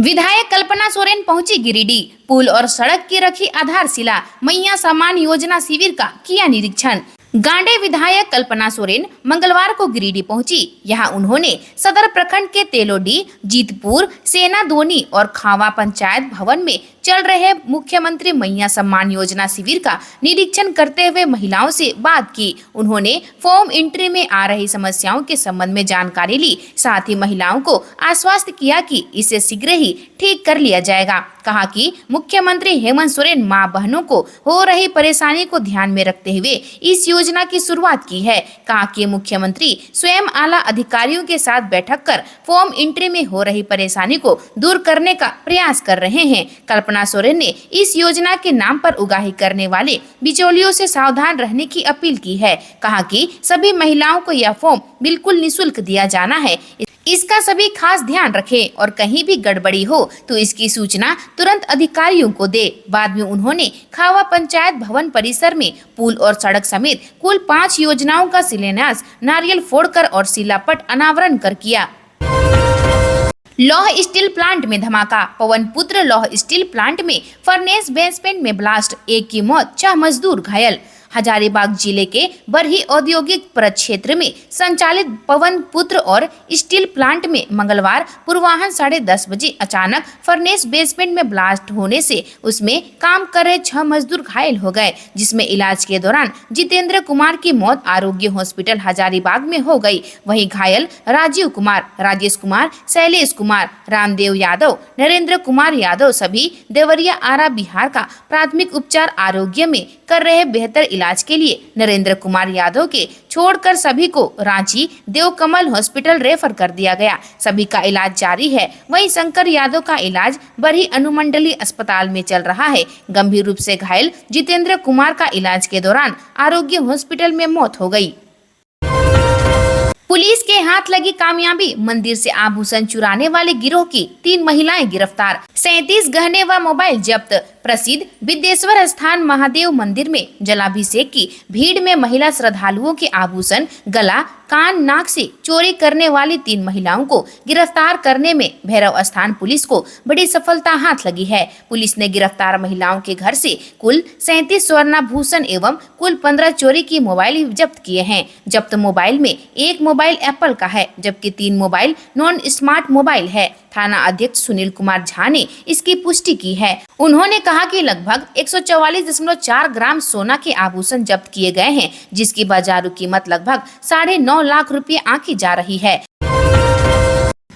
विधायक कल्पना सोरेन पहुंची गिरिडीह, पुल और सड़क की रखी आधारशिला, मैया सम्मान योजना शिविर का किया निरीक्षण। गांडे विधायक कल्पना सोरेन मंगलवार को गिरिडीह पहुंची। यहां उन्होंने सदर प्रखंड के तेलोडी, जीतपुर, सेना दोनी और खावा पंचायत भवन में चल रहे मुख्यमंत्री मैया सम्मान योजना शिविर का निरीक्षण करते हुए महिलाओं से बात की। उन्होंने फॉर्म एंट्री में आ रही समस्याओं के संबंध में जानकारी ली। साथ ही महिलाओं को आश्वस्त किया कि इसे शीघ्र ही ठीक कर लिया जाएगा। कहा कि मुख्यमंत्री हेमंत सोरेन मां बहनों को हो रही परेशानी को ध्यान में रखते हुए इस योजना की शुरुआत की है। कहा कि मुख्यमंत्री स्वयं आला अधिकारियों के साथ बैठक कर फॉर्म एंट्री में हो रही परेशानी को दूर करने का प्रयास कर रहे हैं। कल्पना सोरेन ने इस योजना के नाम पर उगाही करने वाले बिचौलियों से सावधान रहने की अपील की है। कहा कि सभी महिलाओं को यह फॉर्म बिल्कुल निःशुल्क दिया जाना है, इसका सभी खास ध्यान रखें और कहीं भी गड़बड़ी हो तो इसकी सूचना तुरंत अधिकारियों को दे। बाद में उन्होंने खावा पंचायत भवन परिसर में पुल और सड़क समेत कुल 5 योजनाओं का शिलान्यास नारियल फोड़कर और शिलापट अनावरण कर किया। लौह स्टील प्लांट में धमाका, पवनपुत्र लौह स्टील प्लांट में फर्नेस बेसमेंट में ब्लास्ट, 1 की मौत, 6 मजदूर घायल। हजारीबाग जिले के बरही औद्योगिक प्रक्षेत्र में संचालित पवनपुत्र और स्टील प्लांट में मंगलवार पूर्वाह्न 10:30 बजे अचानक फर्नेस बेसमेंट में ब्लास्ट होने से उसमें काम कर रहे 6 मजदूर घायल हो गए, जिसमें इलाज के दौरान जितेंद्र कुमार की मौत आरोग्य हॉस्पिटल हजारीबाग में हो गई। वहीं घायल राजीव कुमार, राजेश कुमार, शैलेश कुमार, रामदेव यादव, नरेंद्र कुमार यादव सभी देवरिया आरा बिहार का प्राथमिक उपचार आरोग्य में कर रहे बेहतर इलाज के लिए नरेंद्र कुमार यादव के छोड़कर सभी को रांची देवकमल हॉस्पिटल रेफर कर दिया गया। सभी का इलाज जारी है। वहीं शंकर यादव का इलाज बरही अनुमंडलीय अस्पताल में चल रहा है। गंभीर रूप से घायल जितेंद्र कुमार का इलाज के दौरान आरोग्य हॉस्पिटल में मौत हो गई। पुलिस के हाथ लगी कामयाबी, मंदिर से आभूषण चुराने वाले गिरोह की 3 महिलाएं गिरफ्तार, 37 गहने व मोबाइल जब्त। प्रसिद्ध विदेश्वर स्थान महादेव मंदिर में जलाभिषेक की भीड़ में महिला श्रद्धालुओं के आभूषण, गला, कान, नाक से चोरी करने वाली 3 महिलाओं को गिरफ्तार करने में भैरव स्थान पुलिस को बड़ी सफलता हाथ लगी है। पुलिस ने गिरफ्तार महिलाओं के घर से कुल 37 स्वर्णाभूषण एवं कुल 15 चोरी की मोबाइल जब्त किए हैं। जब्त मोबाइल में 1 मोबाइल एप्पल का है, जबकि 3 मोबाइल नॉन स्मार्ट मोबाइल है। थाना अध्यक्ष सुनील कुमार झा ने इसकी पुष्टि की है। उन्होंने कहा कि लगभग 144.4 ग्राम सोना के आभूषण जब्त किए गए हैं, जिसकी बाजारू कीमत लगभग 9.5 लाख रुपए आंकी जा रही है।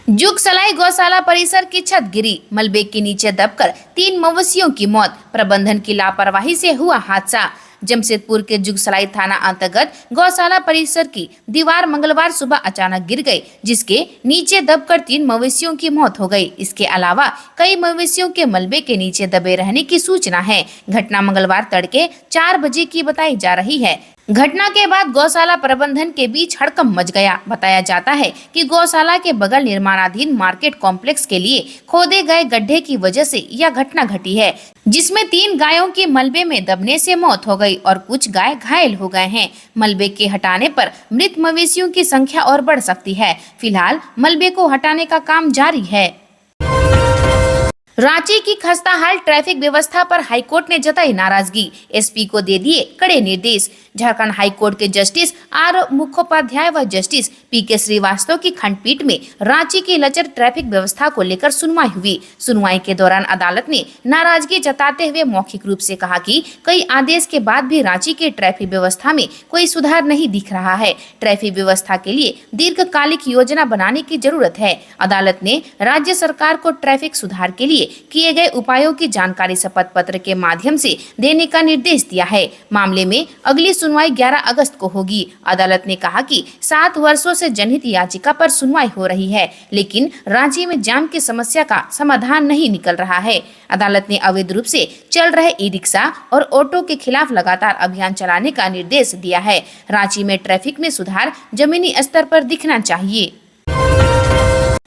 जुगसलाई गौशाला परिसर की छत गिरी, मलबे के नीचे दबकर 3 मवेशियों की मौत, प्रबंधन की लापरवाही से हुआ हादसा। जमशेदपुर के जुगसलाई थाना अंतर्गत गौशाला परिसर की दीवार मंगलवार सुबह अचानक गिर गई, जिसके नीचे दबकर 3 मवेशियों की मौत हो गई। इसके अलावा कई मवेशियों के मलबे के नीचे दबे रहने की सूचना है। घटना मंगलवार तड़के 4 बजे की बताई जा रही है। घटना के बाद गौशाला प्रबंधन के बीच हड़कंप मच गया। बताया जाता है कि गौशाला के बगल निर्माणाधीन मार्केट कॉम्प्लेक्स के लिए खोदे गए गड्ढे की वजह से यह घटना घटी है, जिसमें 3 गायों की मलबे में दबने से मौत हो गई और कुछ गाय घायल हो गए हैं। मलबे के हटाने पर मृत मवेशियों की संख्या और बढ़ सकती है। फिलहाल मलबे को हटाने का काम जारी है। रांची की खस्ताहाल ट्रैफिक व्यवस्था पर हाईकोर्ट ने जताई नाराजगी, एसपी को दे दिए कड़े निर्देश। झारखंड हाईकोर्ट के जस्टिस आर मुखोपाध्याय व जस्टिस पीके श्रीवास्तव की खंडपीठ में रांची की लचर ट्रैफिक व्यवस्था को लेकर सुनवाई हुई। सुनवाई के दौरान अदालत ने नाराजगी जताते हुए मौखिक रूप से कहा कि कई आदेश के बाद भी रांची के ट्रैफिक व्यवस्था में कोई सुधार नहीं दिख रहा है। ट्रैफिक व्यवस्था के लिए दीर्घकालिक योजना बनाने की जरूरत है। अदालत ने राज्य सरकार को ट्रैफिक सुधार के लिए किए गए उपायों की जानकारी शपथ पत्र के माध्यम से देने का निर्देश दिया है। मामले में अगली सुनवाई 11 अगस्त को होगी। अदालत ने कहा कि 7 वर्षों से जनहित याचिका पर सुनवाई हो रही है, लेकिन रांची में जाम की समस्या का समाधान नहीं निकल रहा है। अदालत ने अवैध रूप से चल रहे ई रिक्शा और ऑटो के खिलाफ लगातार अभियान चलाने का निर्देश दिया है। रांची में ट्रैफिक में सुधार जमीनी स्तर पर दिखना चाहिए।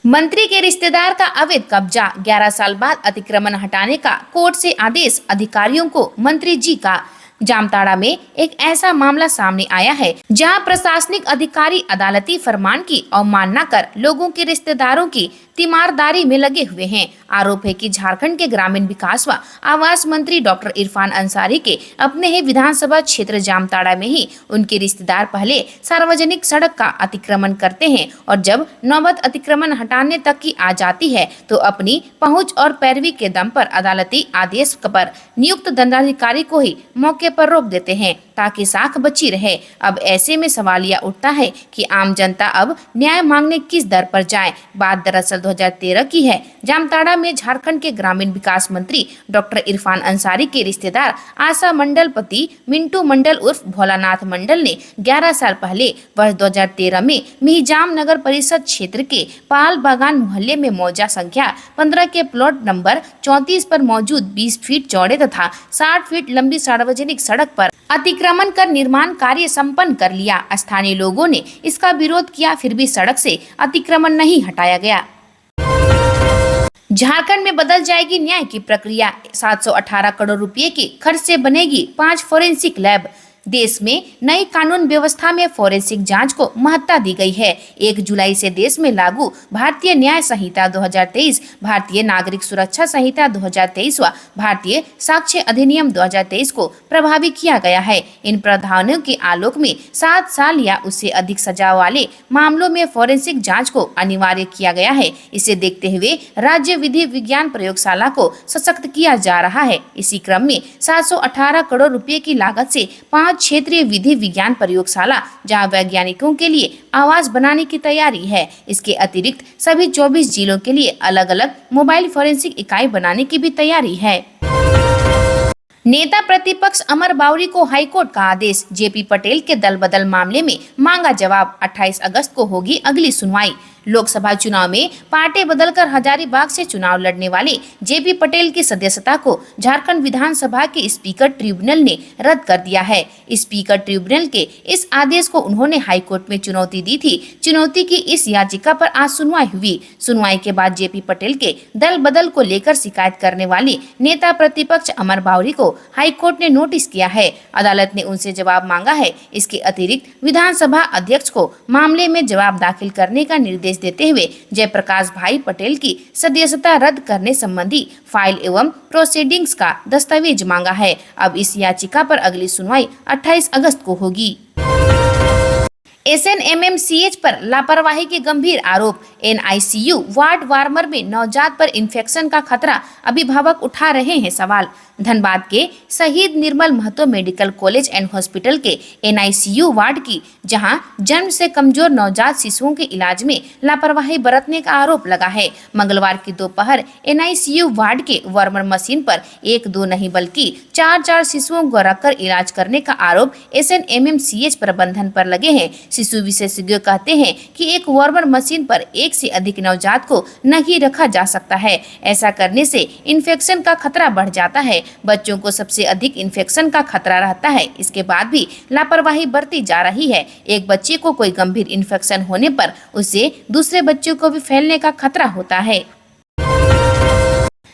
मंत्री के रिश्तेदार का अवैध कब्जा, 11 साल बाद अतिक्रमण हटाने का कोर्ट से आदेश, अधिकारियों को मंत्री जी का। जामताड़ा में एक ऐसा मामला सामने आया है जहां प्रशासनिक अधिकारी अदालती फरमान की अवमानना कर लोगों के रिश्तेदारों की तीमारदारी में लगे हुए हैं। आरोप है कि झारखंड के ग्रामीण विकास व आवास मंत्री डॉक्टर इरफान अंसारी के अपने ही विधानसभा क्षेत्र जामताड़ा में ही उनके रिश्तेदार पहले सार्वजनिक सड़क का अतिक्रमण करते हैं और जब नौबत अतिक्रमण हटाने तक की आ जाती है तो अपनी पहुंच और पैरवी के दम पर अदालती आदेश पर नियुक्त दंडाधिकारी को ही मौके पर रोक देते हैं ताकि साख बची रहे। अब ऐसे में सवाल यह उठता है कि आम जनता अब न्याय मांगने किस दर पर जाए। बात दरअसल 2013 की है। जामताड़ा में झारखंड के ग्रामीण विकास मंत्री डॉक्टर इरफान अंसारी के रिश्तेदार आशा मंडल पति मिंटू मंडल उर्फ भोलानाथ मंडल ने 11 साल पहले वर्ष 2013 में मिहिजाम नगर परिषद क्षेत्र के पाल बागान मोहल्ले में मौजा संख्या 15 के प्लॉट नंबर 34 पर मौजूद 20 फीट चौड़े तथा 60 फीट लंबी सार्वजनिक सड़क पर अतिक्रमण कर निर्माण कार्य संपन्न कर लिया। स्थानीय लोगों ने इसका विरोध किया, फिर भी सड़क से अतिक्रमण नहीं हटाया गया। झारखंड में बदल जाएगी न्याय की प्रक्रिया। 718 करोड़ रुपए के खर्च से बनेगी 5 फोरेंसिक लैब। देश में नई कानून व्यवस्था में फोरेंसिक जांच को महत्ता दी गई है। 1 जुलाई से देश में लागू भारतीय न्याय संहिता 2023, भारतीय नागरिक सुरक्षा संहिता 2023 व भारतीय साक्ष्य अधिनियम 2023 को प्रभावी किया गया है। इन प्रावधानों के आलोक में 7 साल या उससे अधिक सजा वाले मामलों में फोरेंसिक जाँच को अनिवार्य किया गया है। इसे देखते हुए राज्य विधि विज्ञान प्रयोगशाला को सशक्त किया जा रहा है। इसी क्रम में 718 करोड़ रुपए की लागत से 5 क्षेत्रीय विधि विज्ञान प्रयोगशाला जहां वैज्ञानिकों के लिए आवास बनाने की तैयारी है। इसके अतिरिक्त सभी 24 जिलों के लिए अलग अलग मोबाइल फोरेंसिक इकाई बनाने की भी तैयारी है। नेता प्रतिपक्ष अमर बावरी को हाईकोर्ट का आदेश। जेपी पटेल के दल बदल मामले में मांगा जवाब। 28 अगस्त को होगी अगली सुनवाई। लोकसभा चुनाव में पार्टी बदलकर हजारीबाग से चुनाव लड़ने वाले जेपी पटेल की सदस्यता को झारखंड विधानसभा के स्पीकर ट्रिब्यूनल ने रद्द कर दिया है। स्पीकर ट्रिब्यूनल के इस आदेश को उन्होंने हाईकोर्ट में चुनौती दी थी। चुनौती की इस याचिका पर आज सुनवाई हुई। सुनवाई के बाद जेपी पटेल के दल बदल को लेकर शिकायत करने वाले नेता प्रतिपक्ष अमर बावरी को हाईकोर्ट ने नोटिस किया है। अदालत ने उनसे जवाब मांगा है। इसके अतिरिक्त विधानसभा अध्यक्ष को मामले में जवाब दाखिल करने का निर्देश देते हुए जयप्रकाश भाई पटेल की सदस्यता रद्द करने संबंधी फाइल एवं प्रोसीडिंग्स का दस्तावेज मांगा है। अब इस याचिका पर अगली सुनवाई 28 अगस्त को होगी। SNMMCH पर लापरवाही के गंभीर आरोप। NICU वार्ड वार्मर में नवजात पर इन्फेक्शन का खतरा, अभिभावक उठा रहे हैं सवाल। धनबाद के शहीद Nirmal Mahato medical college and hospital के NICU वार्ड की जहां जन्म से कमजोर नवजात शिशुओं के इलाज में लापरवाही बरतने का आरोप लगा है। मंगलवार की दोपहर NICU वार्ड के वार्मर मशीन पर 1-2 नहीं बल्कि 4-4 शिशुओं को रखकर इलाज करने का आरोप SNMMCH प्रबंधन पर लगे हैं। शिशु विशेषज्ञ कहते हैं कि एक वार्मर मशीन पर 1 से अधिक नवजात को नहीं रखा जा सकता है। ऐसा करने से इन्फेक्शन का खतरा बढ़ जाता है। बच्चों को सबसे अधिक इन्फेक्शन का खतरा रहता है। इसके बाद भी लापरवाही बरती जा रही है। एक बच्चे को कोई गंभीर इन्फेक्शन होने पर उसे दूसरे बच्चों को भी फैलने का खतरा होता है।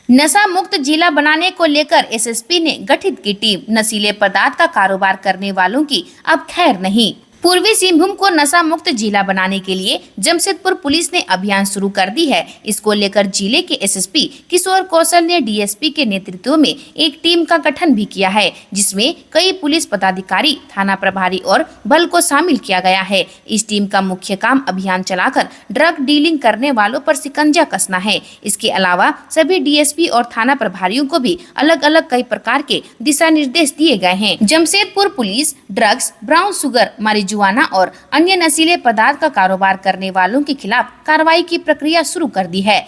नशा मुक्त जिला बनाने को लेकर SSP ने गठित की टीम। नशीले पदार्थ का कारोबार करने वालों की अब खैर नहीं। पूर्वी सिंहभूम को नशा मुक्त जिला बनाने के लिए जमशेदपुर पुलिस ने अभियान शुरू कर दी है। इसको लेकर जिले के SSP किशोर कौशल ने DSP के नेतृत्व में एक टीम का गठन भी किया है, जिसमें कई पुलिस पदाधिकारी, थाना प्रभारी और बल को शामिल किया गया है। इस टीम का मुख्य काम अभियान चलाकर ड्रग डीलिंग करने वालों पर शिकंजा कसना है। इसके अलावा सभी DSP और थाना प्रभारियों को भी अलग अलग कई प्रकार के दिशा निर्देश दिए गए हैं। Jamshedpur police drugs, brown sugar, marijuana और अन्य नशीले पदार्थ का कारोबार करने वालों के खिलाफ कार्रवाई की प्रक्रिया शुरू कर दी है।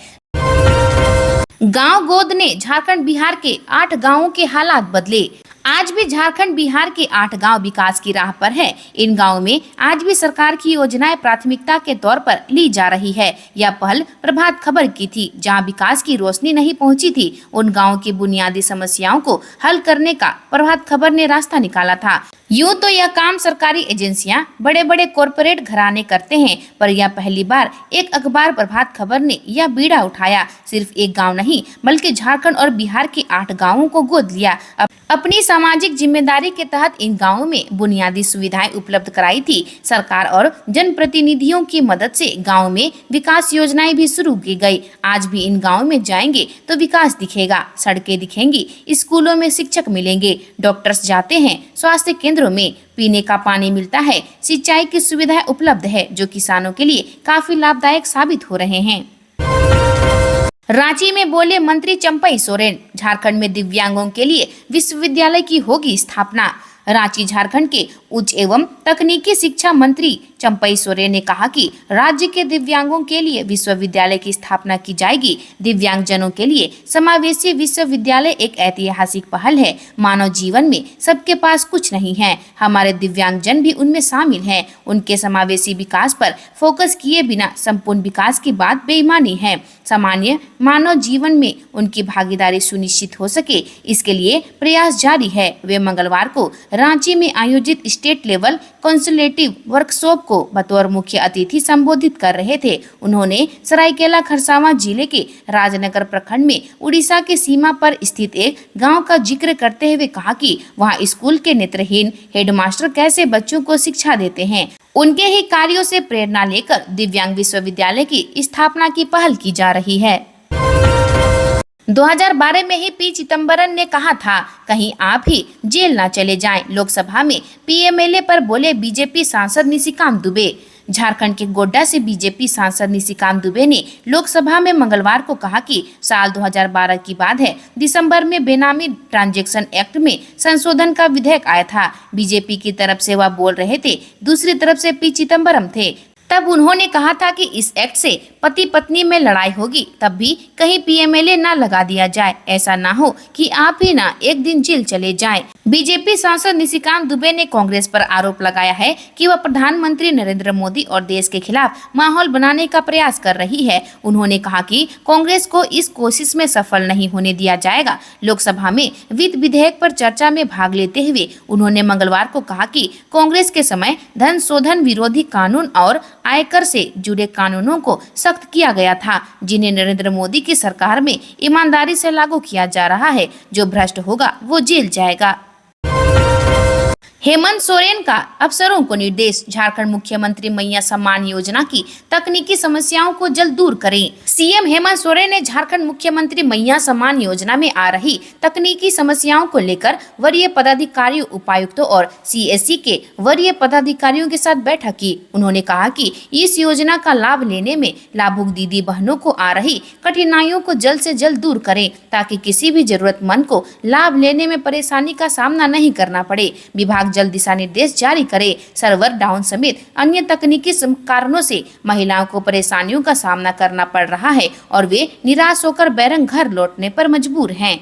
गांव गोद ने झारखंड बिहार के 8 गांवों के हालात बदले। आज भी झारखंड बिहार के 8 गांव विकास की राह पर हैं। इन गांवों में आज भी सरकार की योजनाएं प्राथमिकता के तौर पर ली जा रही है। यह पहल प्रभात खबर की थी, जहां विकास की रोशनी नहीं पहुंची थी। उन गांवों की बुनियादी समस्याओं को हल करने का प्रभात खबर ने रास्ता निकाला था। यूं तो यह काम सरकारी एजेंसियां बड़े बड़े कॉरपोरेट घराने करते हैं, पर यह पहली बार एक अखबार प्रभात खबर ने यह बीड़ा उठाया। सिर्फ एक गांव नहीं बल्कि झारखंड और बिहार के 8 गांवों को गोद लिया। अपनी सामाजिक जिम्मेदारी के तहत इन गांवों में बुनियादी सुविधाएं उपलब्ध कराई थी। सरकार और जनप्रतिनिधियों की मदद से गांव में विकास योजनाएं भी शुरू की गई। आज भी इन गांवों में जाएंगे तो विकास दिखेगा, सड़कें दिखेंगी, स्कूलों में शिक्षक मिलेंगे, डॉक्टर्स जाते हैं, स्वास्थ्य केंद्रों में पीने का पानी मिलता है, सिंचाई की सुविधाएं उपलब्ध है, जो किसानों के लिए काफी लाभदायक साबित हो रहे हैं। रांची में बोले मंत्री चंपई सोरेन, झारखंड में दिव्यांगों के लिए विश्वविद्यालय की होगी स्थापना। रांची झारखंड के उच्च एवं तकनीकी शिक्षा मंत्री चंपई सोरेन ने कहा कि राज्य के दिव्यांगों के लिए विश्वविद्यालय की स्थापना की जाएगी। दिव्यांगजनों के लिए समावेशी विश्वविद्यालय एक ऐतिहासिक पहल है। मानव जीवन में सबके पास कुछ नहीं है, हमारे दिव्यांगजन भी उनमें शामिल हैं। उनके समावेशी विकास पर फोकस किए बिना संपूर्ण विकास की बात बेईमानी है। सामान्य मानव जीवन में उनकी भागीदारी सुनिश्चित हो सके, इसके लिए प्रयास जारी है। वे मंगलवार को रांची में आयोजित स्टेट लेवल कंसल्टेटिव वर्कशॉप को बतौर मुख्य अतिथि संबोधित कर रहे थे। उन्होंने सरायकेला खरसावां जिले के राजनगर प्रखंड में उड़ीसा के सीमा पर स्थित एक गांव का जिक्र करते हुए कहा कि वहां स्कूल के नेत्रहीन हेडमास्टर कैसे बच्चों को शिक्षा देते हैं। उनके ही कार्यों से प्रेरणा लेकर दिव्यांग विश्वविद्यालय की स्थापना की पहल की जा रही है। 2012 में ही पी चिदंबरम ने कहा था, कहीं आप ही जेल न चले जाएं। लोकसभा में पीएमएलए पर बोले बीजेपी सांसद निशिकांत दुबे। झारखंड के गोड्डा से बीजेपी सांसद निशिकांत दुबे ने लोकसभा में मंगलवार को कहा कि साल 2012 की बात है, दिसंबर में बेनामी ट्रांजैक्शन एक्ट में संशोधन का विधेयक आया था। बीजेपी की तरफ से वह बोल रहे थे, दूसरी तरफ से पी चिदंबरम थे। तब उन्होंने कहा था कि इस एक्ट से पति पत्नी में लड़ाई होगी, तब भी कहीं पीएमएलए ना लगा दिया जाए, ऐसा ना हो कि आप ही ना एक दिन जेल चले जाएं। बीजेपी सांसद निशिकांत दुबे ने कांग्रेस पर आरोप लगाया है कि वह प्रधानमंत्री नरेंद्र मोदी और देश के खिलाफ माहौल बनाने का प्रयास कर रही है। उन्होंने कहा कि कांग्रेस को इस कोशिश में सफल नहीं होने दिया जाएगा। लोकसभा में वित्त विधेयक पर चर्चा में भाग लेते हुए उन्होंने मंगलवार को कहा कि कांग्रेस के समय धन शोधन विरोधी कानून और आयकर से जुड़े कानूनों को सख्त किया गया था, जिन्हें नरेंद्र मोदी की सरकार में ईमानदारी से लागू किया जा रहा है। जो भ्रष्ट होगा वो जेल जाएगा। हेमंत सोरेन का अफसरों को निर्देश, झारखंड मुख्यमंत्री मैया सम्मान योजना की तकनीकी समस्याओं को जल्द दूर करें। सीएम हेमंत सोरेन ने झारखंड मुख्यमंत्री मैया सम्मान योजना में आ रही तकनीकी समस्याओं को लेकर वरीय पदाधिकारियों, उपायुक्तों और सीएससी के वरीय पदाधिकारियों के साथ बैठक की। उन्होंने कहा कि इस योजना का लाभ लेने में लाभुक दीदी बहनों को आ रही कठिनाइयों को जल्द से जल्द दूर करें, ताकि किसी भी जरूरतमंद को लाभ लेने में परेशानी का सामना नहीं करना पड़े। विभाग जल्द दिशा निर्देश जारी करे। सर्वर डाउन समेत अन्य तकनीकी कारणों से महिलाओं को परेशानियों का सामना करना पड़ रहा है और वे निराश होकर बैरंग घर लौटने पर मजबूर हैं।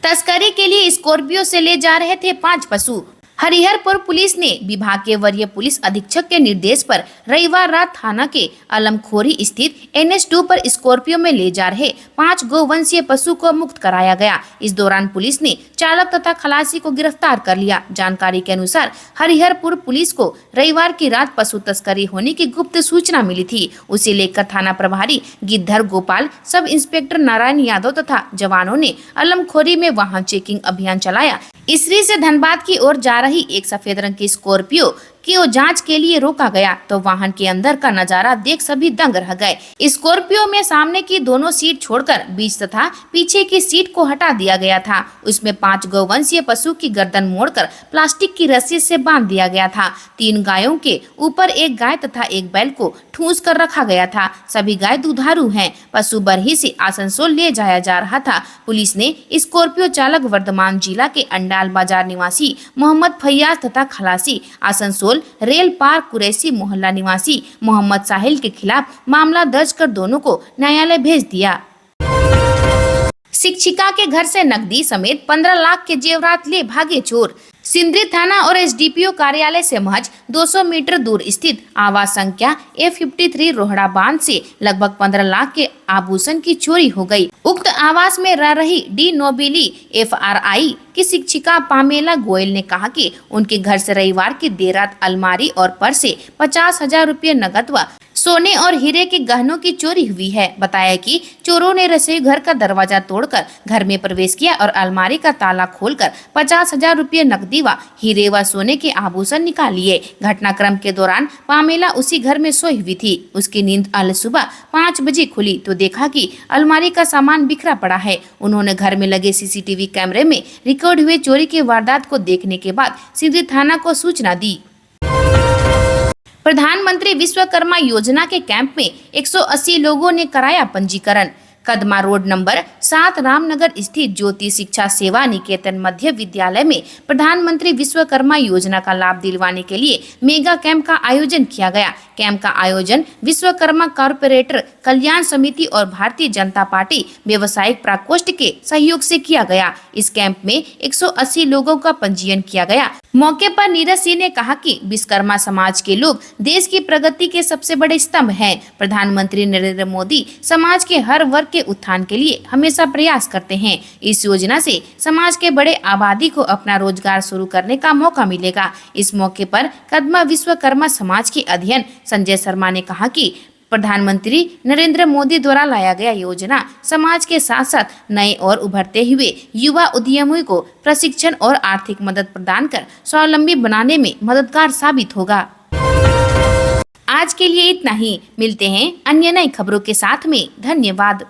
तस्करी के लिए स्कॉर्पियो से ले जा रहे थे 5 पशु। हरिहरपुर पुलिस ने विभाग के वरीय पुलिस अधीक्षक के निर्देश पर रविवार रात थाना के अलमखोरी स्थित NH2 पर स्कॉर्पियो में ले जा रहे 5 गोवंशीय पशु को मुक्त कराया गया। इस दौरान पुलिस ने चालक तथा खलासी को गिरफ्तार कर लिया। जानकारी के अनुसार हरिहरपुर पुलिस को रविवार की रात पशु तस्करी होने की गुप्त सूचना मिली थी। उसे लेकर थाना प्रभारी गिद्धर गोपाल, सब इंस्पेक्टर नारायण यादव तथा जवानों ने अलमखोरी में वाहन चेकिंग अभियान चलाया। इसरी से धनबाद की ओर जा रही एक सफेद रंग की स्कॉर्पियो की जांच के लिए रोका गया तो वाहन के अंदर का नजारा देख सभी दंग रह गए। स्कॉर्पियो में सामने की दोनों सीट छोड़कर बीच तथा पीछे की सीट को हटा दिया गया था। उसमें 5 गौवंशीय पशु की गर्दन मोड़कर प्लास्टिक की रस्सी से बांध दिया गया था। 3 गायों के ऊपर एक गाय तथा एक बैल को ठूंस कर रखा गया था। सभी गाय दुधारू हैं। पशु बरही से आसनसोल ले जाया जा रहा था। पुलिस ने स्कॉर्पियो चालक वर्धमान जिला के अंडाल बाजार निवासी मोहम्मद फैयाज तथा खलासी आसनसोल रेल पार्क कुरैसी मोहल्ला निवासी मोहम्मद साहिल के खिलाफ मामला दर्ज कर दोनों को न्यायालय भेज दिया। शिक्षिका के घर से नकदी समेत 15 लाख के जेवरात ले भागे चोर। सिंदरी थाना और एसडीपीओ कार्यालय से महज 200 मीटर दूर स्थित आवास संख्या A53 रोहड़ा बांध से लगभग 15 लाख के आभूषण की चोरी हो गई। उक्त आवास में रह रही डी नोबिली FRI की शिक्षिका पामेला गोयल ने कहा कि उनके घर से रविवार की देर रात अलमारी और पर्स से 50,000 रुपये नकद व सोने और हीरे के गहनों की चोरी हुई है। बताया कि चोरों ने रसोई घर का दरवाजा तोड़कर घर में प्रवेश किया और अलमारी का ताला खोलकर 50,000 रुपये नकदी व हीरे व सोने के आभूषण निकाल लिए। घटनाक्रम के दौरान पामेला उसी घर में सोई हुई थी। उसकी नींद आज सुबह 5 बजे खुली तो देखा कि अलमारी का सामान बिखरा पड़ा है। उन्होंने घर में लगे CCTV कैमरे में रिकॉर्ड हुए चोरी के वारदात को देखने के बाद सीधे थाना को सूचना दी। प्रधानमंत्री विश्वकर्मा योजना के कैंप में 180 लोगों ने कराया पंजीकरण। कदमा रोड नंबर 7 रामनगर स्थित ज्योति शिक्षा सेवा निकेतन मध्य विद्यालय में प्रधानमंत्री विश्वकर्मा योजना का लाभ दिलवाने के लिए मेगा कैंप का आयोजन किया गया। कैंप का आयोजन विश्वकर्मा कॉर्पोरेटर कल्याण समिति और भारतीय जनता पार्टी व्यवसायिक प्रकोष्ठ के सहयोग से किया गया। इस कैंप में 180 लोगों का पंजीयन किया गया। मौके पर नीरज सिंह ने कहा कि विश्वकर्मा समाज के लोग देश की प्रगति के सबसे बड़े स्तंभ हैं। प्रधानमंत्री नरेंद्र मोदी समाज के हर वर्ग के उत्थान के लिए हमेशा प्रयास करते हैं। इस योजना से समाज के बड़े आबादी को अपना रोजगार शुरू करने का मौका मिलेगा। इस मौके पर कदमा विश्वकर्मा समाज के अध्यक्ष संजय शर्मा ने कहा कि प्रधानमंत्री नरेंद्र मोदी द्वारा लाया गया योजना समाज के साथ साथ नए और उभरते हुए युवा उद्यमियों को प्रशिक्षण और आर्थिक मदद प्रदान कर स्वावलंबी बनाने में मददगार साबित होगा। आज के लिए इतना ही। मिलते हैं अन्य नई खबरों के साथ में। धन्यवाद।